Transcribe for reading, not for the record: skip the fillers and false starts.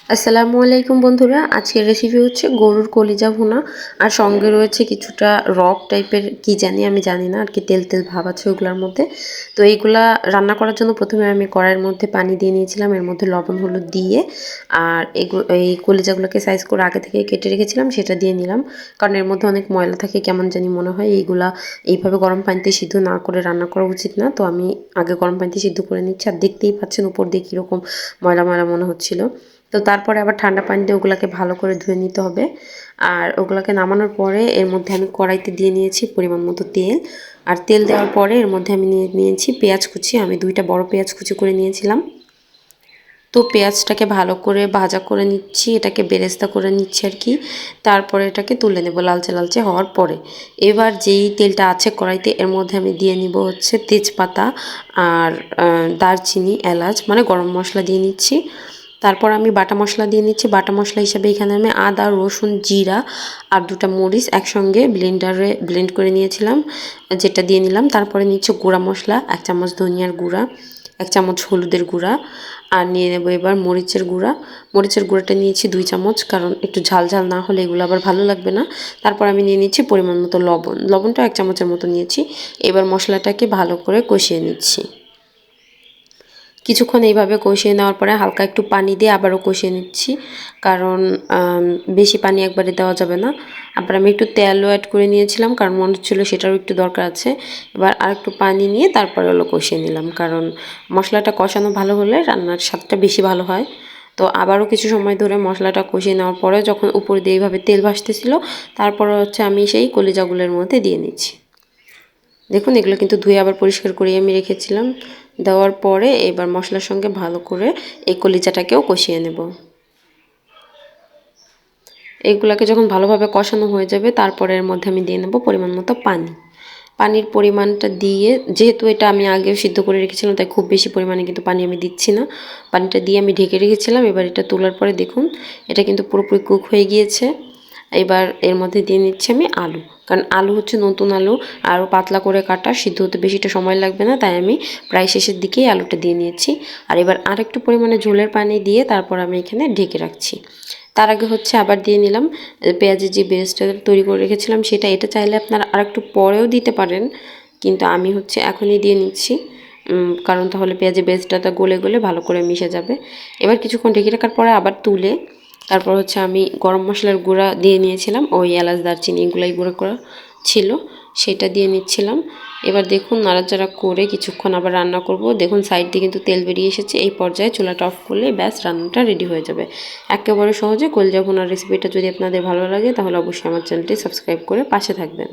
আসসালামু আলাইকুম বন্ধুরা, আজকের রেসিপি হচ্ছে গরুর কলিজা ভুনা। আর সঙ্গে রয়েছে কিছুটা রক টাইপের কি জানি, আমি জানি না আর কি, তেল তেল ভাব আছে ওগুলোর মধ্যে। তো এইগুলা রান্না করার জন্য প্রথমে আমি কড়াইয়ের মধ্যে পানি দিয়ে নিয়েছিলাম, এর মধ্যে লবণ হলুদ দিয়ে আর এই কলিজাগুলোকে সাইজ করে আগে থেকে কেটে রেখেছিলাম সেটা দিয়ে নিলাম। কারণ এর মধ্যে অনেক ময়লা থাকে, কেমন জানি মনে হয় এইগুলা এইভাবে গরম পানিতে সিদ্ধ না করে রান্না করা উচিত না। তো আমি আগে গরম পানিতে সিদ্ধ করে নিচ্ছি। আর দেখতেই পাচ্ছেন উপর দিয়ে কীরকম ময়লা ময়লা মনে হচ্ছিল। তো তারপরে আবার ঠান্ডা পানি দিয়ে ওগুলোকে ভালো করে ধুয়ে নিতে হবে। আর ওগুলোকে নামানোর পরে এর মধ্যে আমি কড়াইতে দিয়ে নিয়েছি পরিমাণ মতো তেল। আর তেল দেওয়ার পরে এর মধ্যে আমি নিয়েছি পেঁয়াজ কুচি। আমি 2টা বড় পেঁয়াজ কুচি করে নিয়েছিলাম। তো পেঁয়াজটাকে ভালো করে ভাজা করে নিচ্ছি, এটাকে বেরেস্তা করে নিচ্ছি আর কি। তারপরে এটাকে তুলে নেব লালচে লালচে হওয়ার পরে। এবার যেই তেলটা আছে কড়াইতে এর মধ্যে আমি দিয়ে নিব হচ্ছে তেজপাতা আর দারচিনি, এলাচ মানে গরম মশলা দিয়ে নিচ্ছি। তারপর আমি বাটা মশলা দিয়ে নিচ্ছি। বাটা মশলা হিসাবে এখানে আমি আদা, রসুন, জিরা আর 2টা মরিচ একসঙ্গে ব্লেন্ডারে ব্লেন্ড করে নিয়েছিলাম, যেটা দিয়ে নিলাম। তারপরে নিচ্ছে গুঁড়া মশলা 1 চামচ, ধনিয়ার গুঁড়া 1 চামচ, হলুদের গুঁড়া আর নিয়ে নেব এবার মরিচের গুঁড়া। মরিচের গুঁড়াটা নিয়েছি 2 চামচ, কারণ একটু ঝাল ঝাল না হলে এগুলো আবার ভালো লাগবে না। তারপর আমি নিয়ে নিচ্ছি পরিমাণ মতো লবণ। লবণটা 1 চামচের মতো নিয়েছি। এবার মশলাটাকে ভালো করে কষিয়ে নিচ্ছি। কিছুক্ষণ এইভাবে কষিয়ে নেওয়ার পরে হালকা একটু পানি দিয়ে আবারও কষিয়ে নিচ্ছি, কারণ বেশি পানি একবারে দেওয়া যাবে না। আবার আমি একটু তেলও অ্যাড করে নিয়েছিলাম, কারণ মনে হচ্ছিলো সেটারও একটু দরকার আছে। এবার আর একটু পানি নিয়ে তারপরে হলো কষিয়ে নিলাম, কারণ মশলাটা কষানো ভালো হলে রান্নার স্বাদটা বেশি ভালো হয়। তো আবারও কিছু সময় ধরে মশলাটা কষিয়ে নেওয়ার পরে যখন উপর দিয়ে এইভাবে তেল ভাসতেছিল, তারপরে হচ্ছে আমি সেই কলিজাগুলোর মধ্যে দিয়ে নিচ্ছি। দেখুন এগুলো কিন্তু ধুয়ে আবার পরিষ্কার করে আমি রেখেছিলাম। দেওয়ার পরে এবার মশলার সঙ্গে ভালো করে এই কলিজাটাকেও কষিয়ে নেব। এইগুলাকে যখন ভালোভাবে কষানো হয়ে যাবে তারপরে এর মধ্যে আমি দিয়ে নেব পরিমাণ মতো পানি। পানির পরিমাণটা দিয়ে, যেহেতু এটা আমি আগেও সিদ্ধ করে রেখেছিলাম তাই খুব বেশি পরিমাণে কিন্তু পানি আমি দিচ্ছি না। পানিটা দিয়ে আমি ঢেকে রেখেছিলাম। এবার এটা তোলার পরে দেখুন এটা কিন্তু পুরোপুরি কুক হয়ে গিয়েছে। এবার এর মধ্যে দিয়ে নিচ্ছি আমি আলু, কারণ আলু হচ্ছে নতুন আলু, আরও পাতলা করে কাটা, সিদ্ধ হতে বেশিটা সময় লাগবে না, তাই আমি প্রায় শেষের দিকেই আলুটা দিয়ে নিয়েছি। আর এবার আরেকটু পরিমাণে ঝোলের পানি দিয়ে তারপর আমি এখানে ঢেকে রাখছি। তার আগে হচ্ছে আবার দিয়ে নিলাম পেঁয়াজের যে বেরেস্তা তৈরি করে রেখেছিলাম সেটা। এটা চাইলে আপনারা আরেকটু পরেও দিতে পারেন, কিন্তু আমি হচ্ছে এখনই দিয়ে নিচ্ছি, কারণ তাহলে পেঁয়াজের বেরেস্তাটা গলে গলে ভালো করে মিশে যাবে। এবার কিছুক্ষণ ঢেকে রাখার পরে আবার তুলে তারপর হচ্ছে আমি গরম মশলার গুঁড়া দিয়ে নিয়েছিলাম, ওই এলাচ দারচিনি এগুলাই গুঁড়ো করা ছিল সেটা দিয়ে নিচ্ছিলাম। এবার দেখুন নাড়াচাড়া করে কিছুক্ষণ আবার রান্না করব। দেখুন সাইড দিয়ে কিন্তু তেল বেরিয়ে এসেছে। এই পর্যায়ে চুলাটা অফ করলে ব্যাস রান্নাটা রেডি হয়ে যাবে। একেবারে সহজে কলিজা ভুনার রেসিপিটা যদি আপনাদের ভালো লাগে তাহলে অবশ্যই আমার চ্যানেলটি সাবস্ক্রাইব করে পাশে থাকবেন।